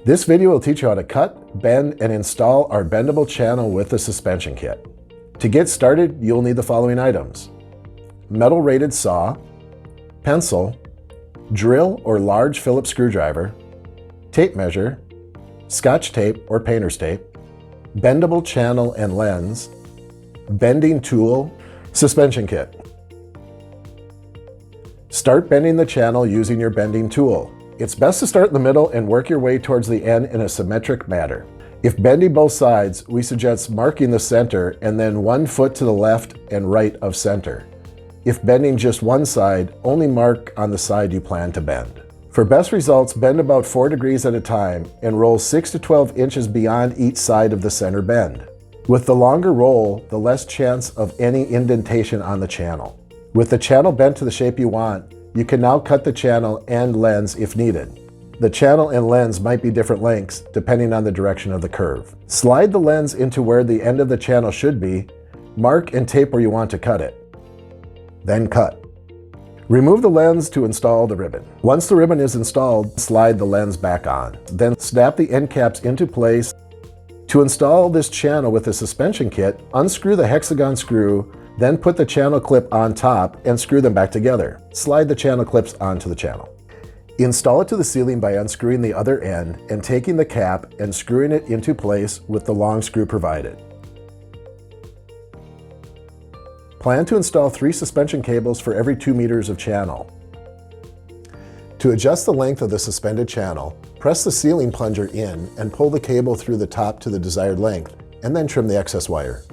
This video will teach you how to cut, bend, and install our bendable channel with the suspension kit. To get started, you'll need the following items: metal rated saw, pencil, drill or large Phillips screwdriver, tape measure, Scotch tape or painter's tape, bendable channel and lens, bending tool, suspension kit. Start bending the channel using your bending tool. It's best to start in the middle and work your way towards the end in a symmetric manner. If bending both sides, we suggest marking the center and then 1 foot to the left and right of center. If bending just one side, only mark on the side you plan to bend. For best results, bend about 4 degrees at a time and roll 6 to 12 inches beyond each side of the center bend. With the longer roll, the less chance of any indentation on the channel. With the channel bent to the shape you want, you can now cut the channel and lens if needed. The channel and lens might be different lengths depending on the direction of the curve. Slide the lens into where the end of the channel should be, mark and tape where you want to cut it. Then cut. Remove the lens to install the ribbon. Once the ribbon is installed, slide the lens back on. Then snap the end caps into place. To install this channel with the suspension kit, unscrew the hexagon screw, then put the channel clip on top and screw them back together. Slide the channel clips onto the channel. Install it to the ceiling by unscrewing the other end and taking the cap and screwing it into place with the long screw provided. Plan to install 3 suspension cables for every 2 meters of channel. To adjust the length of the suspended channel, press the ceiling plunger in and pull the cable through the top to the desired length, and then trim the excess wire.